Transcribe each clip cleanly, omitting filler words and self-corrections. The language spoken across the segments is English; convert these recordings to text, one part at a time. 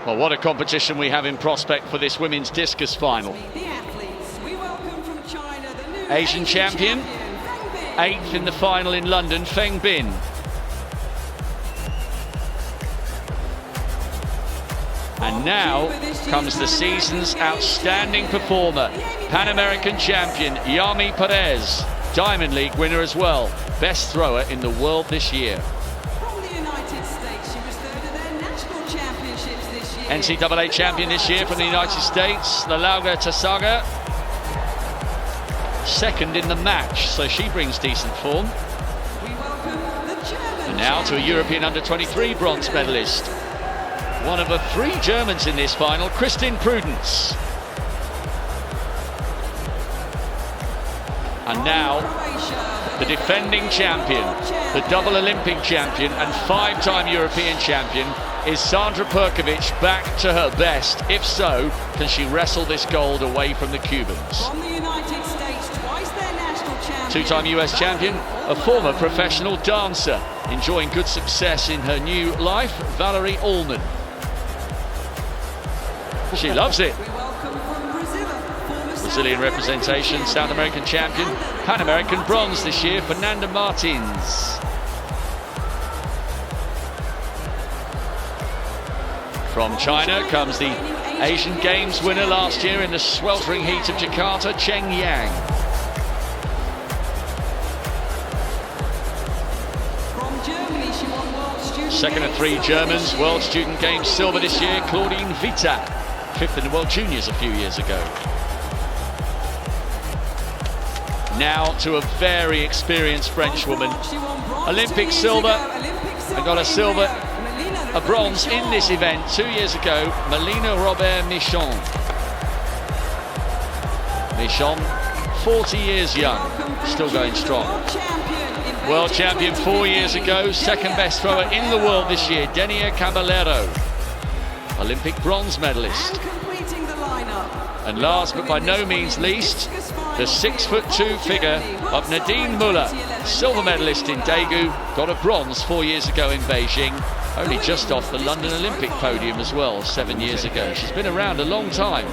Well, what a competition we have in prospect for this women's discus final. Asian champion, 8th in the final in London, Feng Bin. And now comes the season's outstanding performer, Pan American champion Yaime Perez, Diamond League winner as well, best thrower in the world this year. From the United States, she was third at their national championships this year. NCAA champion this year from the United States, Lalaga Tasaga, second in the match, so she brings decent form. We welcome the German And now to a European under-23 bronze medalist. One of the 3 Germans in this final, Kristin Prudence. And now, the defending champion, the double Olympic champion and 5-time European champion, is Sandra Perkovic back to her best? If so, can she wrestle this gold away from the Cubans? From the United States, twice their national champion. 2-time US champion, a former professional dancer, enjoying good success in her new life, Valerie Allman. She loves it. We welcome from Brazil, former Brazilian representation, South American champion, Pan American bronze this year, Fernanda Martins. From China comes the Asian Games winner last year in the sweltering heat of Jakarta, Cheng Yang. From Germany, she won World Student Second of Games 3 silver Germans, this year. World Student Games silver this year, Claudine Vita. 5th in the World Juniors a few years ago. Now to a very experienced French woman. She won bronze Olympic 2 years silver. ago, Olympic I got a silver, Melina a bronze in this event 2 years ago, Melina Robert Michon. Michon, 40 years young, still going strong. World champion 4 years ago, second best thrower in the world this year, Dania Caballero. Olympic bronze medalist. And last but by no means least, the 6'2" figure of Nadine Muller, silver medalist in Daegu, got a bronze 4 years ago in Beijing, only just off the London Olympic podium as well 7 years ago. She's been around a long time.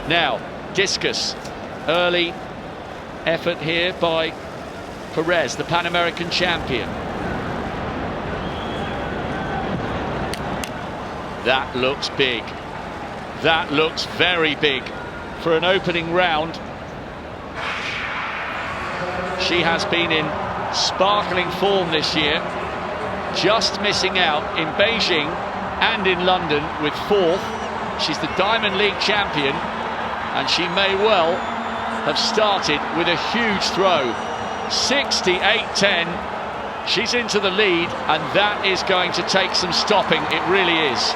Now, discus, early effort here by Perez, the Pan American champion. That looks big. That looks very big for an opening round. She has been in sparkling form this year, just missing out in Beijing and in London with 4th. She's the Diamond League champion, and she may well have started with a huge throw. 68-10. She's into the lead, and that is going to take some stopping. It really is.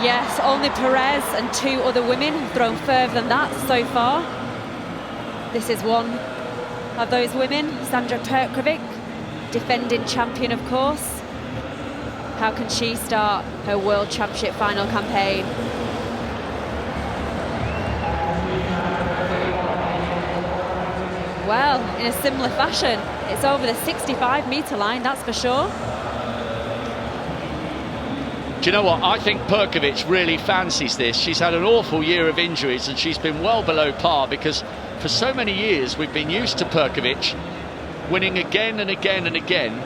Yes, only Perez and 2 other women have thrown further than that so far. This is one of those women, Sandra Perkovic, defending champion, of course. How can she start her World Championship final campaign? Well, in a similar fashion, it's over the 65-metre line, that's for sure. Do you know what? I think Perkovic really fancies this. She's had an awful year of injuries and she's been well below par, because for so many years we've been used to Perkovic winning again and again and again.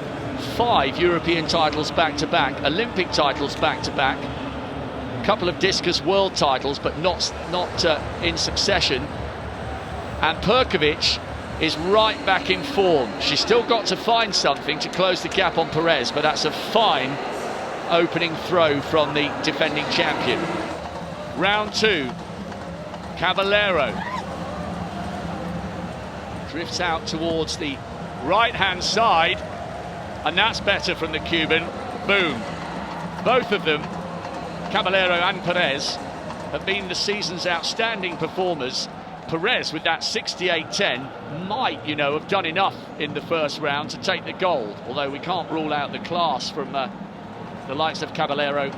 5 European titles back-to-back, Olympic titles back-to-back, a couple of discus world titles, but not in succession. And Perkovic is right back in form. She's still got to find something to close the gap on Perez, but that's a fine opening throw from the defending champion. Round 2, Caballero drifts out towards the right-hand side, and that's better from the Cuban. Boom. Both of them, Caballero and Perez, have been the season's outstanding performers. Perez, with that 68-10, might, have done enough in the first round to take the gold, although we can't rule out the class from the likes of Caballero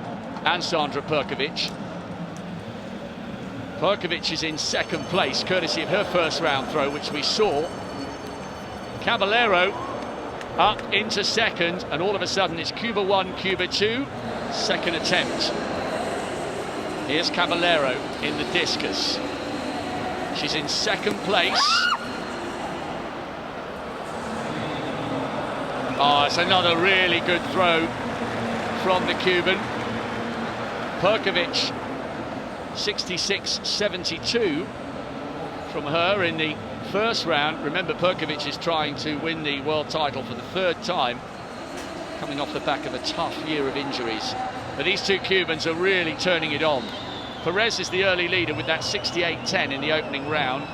and Sandra Perkovic. Perkovic is in second place, courtesy of her first round throw, which we saw. Caballero up into second, and all of a sudden it's Cuba 1, Cuba 2. second attempt. Here's Caballero in the discus. She's in second place. Oh, it's another really good throw from the Cuban. Perkovic, 66-72 from her in the first round. Remember, Perkovic is trying to win the world title for the third time, coming off the back of a tough year of injuries. But these two Cubans are really turning it on. Perez is the early leader with that 68-10 in the opening round.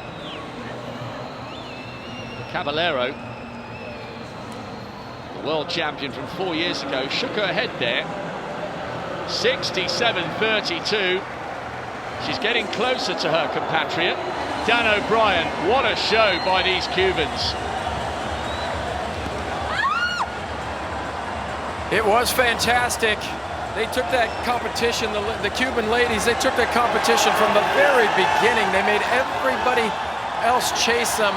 Caballero, the world champion from 4 years ago, shook her head there. 67-32. She's getting closer to her compatriot. Dan O'Brien, what a show by these Cubans. It was fantastic. They took that competition, the Cuban ladies, they took that competition from the very beginning. They made everybody else chase them.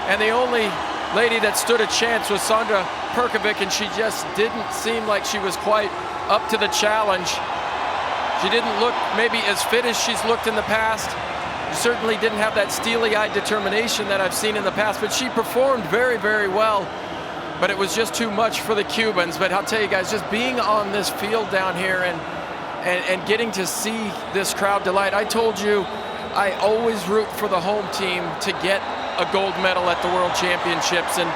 And the only lady that stood a chance was Sandra Perkovic, and she just didn't seem like she was quite up to the challenge. She didn't look maybe as fit as she's looked in the past. She certainly didn't have that steely-eyed determination that I've seen in the past, but she performed very, very well. But it was just too much for the Cubans. But I'll tell you guys, just being on this field down here and getting to see this crowd delight. I told you I always root for the home team to get a gold medal at the World Championships. And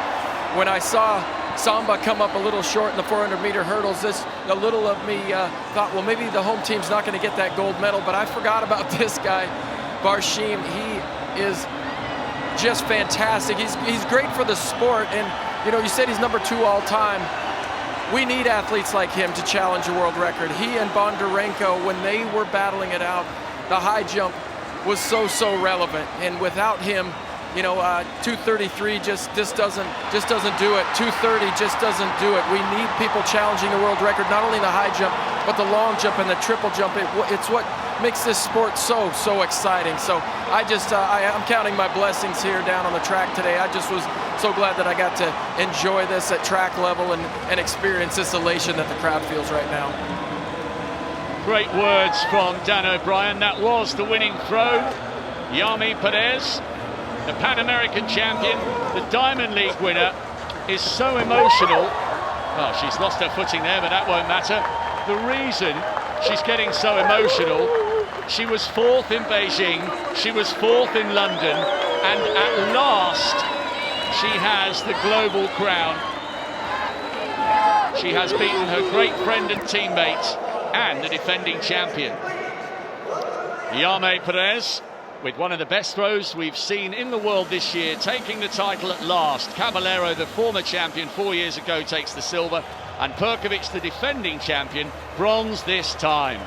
when I saw Samba come up a little short in the 400-meter hurdles, a little of me thought, well, maybe the home team's not going to get that gold medal. But I forgot about this guy, Barshim. He is just fantastic. He's great for the sport. And you know, you said he's #2 all time. We need athletes like him to challenge a world record. He and Bondarenko, when they were battling it out, the high jump was so relevant. And without him, you know, 233 just doesn't do it. 230 just doesn't do it. We need people challenging the world record, not only the high jump, but the long jump and the triple jump. It's what makes this sport so exciting. So I'm counting my blessings here down on the track today. I just was so glad that I got to enjoy this at track level and experience this elation that the crowd feels right now. Great words from Dan O'Brien. That was the winning throw. Yaime Perez, the Pan American champion, the Diamond League winner, is so emotional. Well, she's lost her footing there, but that won't matter. The reason she's getting so emotional, she was 4th in Beijing, she was 4th in London, and at last she has the global crown. She has beaten her great friend and teammate and the defending champion. Yaime Perez, with one of the best throws we've seen in the world this year, taking the title at last. Caballero, the former champion 4 years ago, takes the silver, and Perkovic, the defending champion, bronze this time.